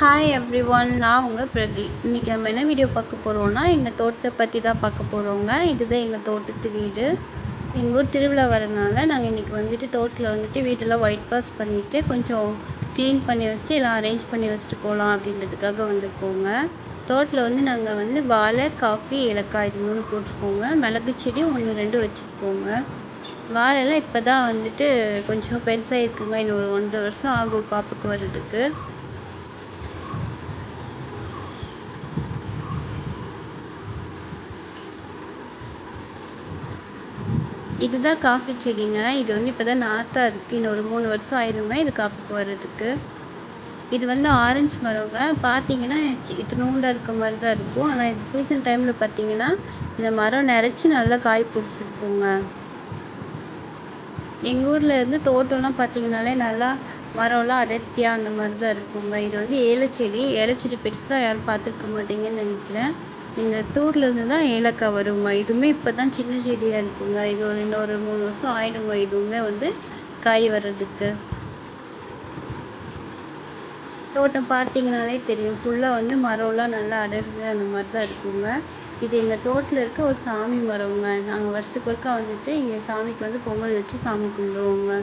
Hi every one, நான் உங்கள் பிரதி. இன்றைக்கி நம்ம என்ன வீடியோ பார்க்க போகிறோம்னா, எங்கள் தோட்டத்தை பற்றி தான் பார்க்க போகிறோங்க. இதுதான் எங்கள் தோட்டத்து வீடு. எங்கள் ஊர் திருவிழா வரனால நாங்கள் இன்றைக்கி தோட்டத்தில் வீட்டெல்லாம் ஒயிட் வாஷ் பண்ணிவிட்டு கொஞ்சம் க்ளீன் பண்ணி வச்சுட்டு எல்லாம் அரேஞ்ச் பண்ணி வச்சுட்டு போகலாம் அப்படின்றதுக்காக வந்திருக்கோங்க. தோட்டத்தில் நாங்கள் வாழை, காஃபி, ஏலக்காய் இது 3 போட்டிருக்கோங்க. மிளகு செடி 1 2 வச்சுருக்கோங்க. வாழைலாம் இப்போ தான் கொஞ்சம் பெருசாக இருக்குங்க. இன்னும் ஒரு 1.5 வருஷம் ஆகும் காப்புக்கு வர்றதுக்கு. இதுதான் காஃபி செடிங்க. இது இப்போ தான் நாற்றா இருக்குது. இன்னும் ஒரு 3 வருஷம் ஆயிருங்க இது காப்புக்கு வர்றதுக்கு. இது ஆரஞ்சு மரங்க. பார்த்தீங்கன்னா இத்துணூண்டா இருக்க மாதிரி தான் இருக்கும். ஆனால் இது சீசன் டைமில் பார்த்தீங்கன்னா இந்த மரம் நிறச்சி நல்லா காய் பிடிச்சிருக்குங்க. எங்கள் ஊரில் தோட்டம்லாம் பார்த்தீங்கன்னாலே நல்லா மரம்லாம் அடர்த்தியாக அந்த மாதிரி தான் இருக்குங்க. இது ஏலச்செடி. ஏலச்செடி பெருசாக யாரும் பார்த்துருக்க மாட்டீங்கன்னு நினைக்கிறேன். இந்த தூர்லேருந்து தான் ஏலக்காய் வருங்க. இதுவுமே இப்போ தான் சின்ன செடியாக இருக்குங்க. இது இன்னொரு 3 வருஷம் ஆயிடுங்க. இதுவுமே காய் வர்றதுக்கு. தோட்டம் பார்த்தீங்கனாலே தெரியும். ஃபுல்லாக மரம்லாம் நல்லா அடர்ந்து அந்த மாதிரி தான் இருக்குங்க. இது எங்கள் தோட்டத்தில் இருக்க ஒரு சாமி மரங்க. நாங்கள் வருஷத்துக்கு ஒருக்கா இங்கே சாமிக்கு பொங்கல் வச்சு சாமி கும்பிடுவோங்க.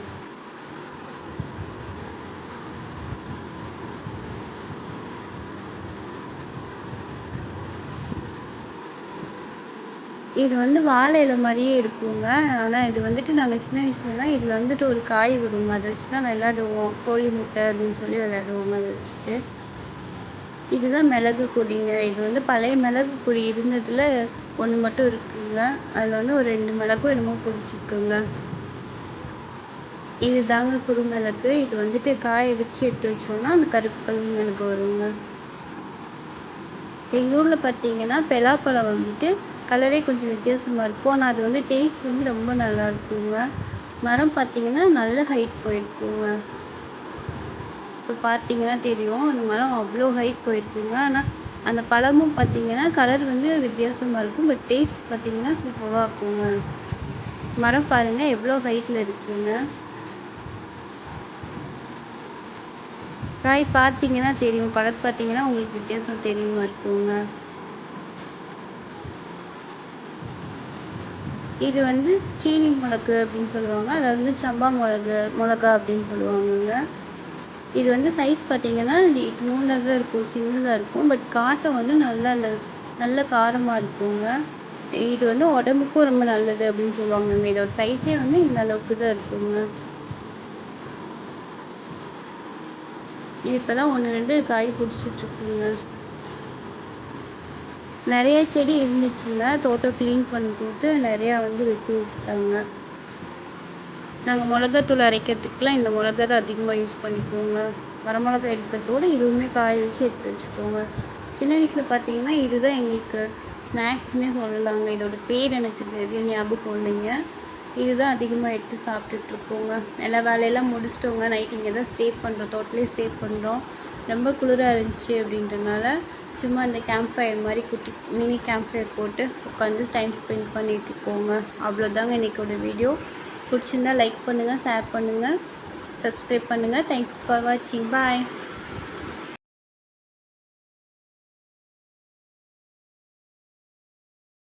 இது வாழை இலை மாதிரியே இருக்குங்க. ஆனால் இது நாங்கள் சின்ன வயசுலலாம் இதில் ஒரு காய் வருங்க. அதை வச்சு தான் விளையாடுவோம். கோழி முட்டை அப்படின்னு சொல்லி விளையாடுவோங்க அதை வச்சுட்டு. இதுதான் மிளகு கொடிங்க. இது பழைய மிளகு கொடி இருந்ததில் 1 மட்டும் இருக்குங்க. அதில் ஒரு 2 மிளகும் என்னமோ பிடிச்சிருக்குங்க. இது தாங்க குறுமிளகு. இது காய வச்சு எடுத்து வச்சோம்னா அந்த கருப்பு கலர் மிளகு வருங்க. எங்கள் ஊரில் பார்த்தீங்கன்னா பலாப்பழம் கலரே கொஞ்சம் வித்தியாசமாக இருக்கும். ஆனால் அது டேஸ்ட் ரொம்ப நல்லா இருக்குங்க. மரம் பார்த்தீங்கன்னா நல்ல ஹைட் போயிருக்குங்க. இப்போ பார்த்தீங்கன்னா தெரியும். அந்த மரம் அவ்வளோ ஹைட் போயிருக்குங்க. ஆனால் அந்த பழமும் பார்த்தீங்கன்னா கலர் வித்தியாசமாக இருக்கும். பட் டேஸ்ட் பார்த்தீங்கன்னா சூப்பராக இருக்குங்க. மரம் பாருங்கள் எவ்வளோ ஹைட்டில் இருக்குங்க. காய் பார்த்தீங்கன்னா தெரியும். கலர் பார்த்தீங்கன்னா உங்களுக்கு வித்தியாசம் தெரியுமா இருக்குங்க. இது சீனி மிளகு அப்படின்னு சொல்லுவாங்க. அதாவது சம்பா மிளகா அப்படின்னு சொல்லுவாங்கங்க. இது சைஸ் பார்த்தீங்கன்னா இத்துணூண்டா தான் இருக்கும். சின்னதாக இருக்கும். பட் காட்டம் நல்ல காரமாக இருக்குங்க. இது உடம்புக்கும் ரொம்ப நல்லது அப்படின்னு சொல்லுவாங்கங்க. இதோட சைஸே இந்த அளவுக்கு தான் இருக்குங்க. இப்போ தான் 1 2 காய் பிடிச்சிட்ருக்குங்க. நிறைய செடி இருந்துச்சுங்க. தோட்டம் க்ளீன் பண்ணிட்டு நிறையா வெட்டி விட்டுட்டாங்க. நாங்கள் மிளகாத்தூள் அரைக்கிறதுக்குலாம் இந்த மிளகா தான் அதிகமாக யூஸ் பண்ணிக்குவோங்க. வரமிளகா எடுக்கிறதோட இதுவுமே காய வச்சு எடுத்து வச்சுக்கோங்க. சின்ன வயசில் பார்த்தீங்கன்னா இதுதான் எங்களுக்கு ஸ்நாக்ஸ்னே சொல்லலாங்க. இதோட பேர் எனக்கு தெரியும், ஞாபகம் இல்லைங்க. இதுதான் அதிகமாக எடுத்து சாப்பிட்டுட்ருக்கோங்க. எல்லா வேலையெல்லாம் முடிச்சிட்டோங்க. நைட் இங்கே தான் ஸ்டே பண்ணுறோம். தோட்டத்துலேயே ஸ்டே பண்ணுறோம். ரொம்ப குளிராக இருந்துச்சு அப்படின்றனால சும்மா இந்த கேம்ப் ஃபயர் மாதிரி குட்டி மினி கேம்ப் ஃபயர் போட்டு உட்காந்து டைம் ஸ்பெண்ட் பண்ணிகிட்ருக்கோங்க. அவ்வளோதாங்க இன்றைக்கோட வீடியோ. பிடிச்சிருந்தா லைக் பண்ணுங்கள், ஷேர் பண்ணுங்கள், சப்ஸ்கிரைப் பண்ணுங்கள். தேங்க்யூ ஃபார் வாட்சிங். பாய்.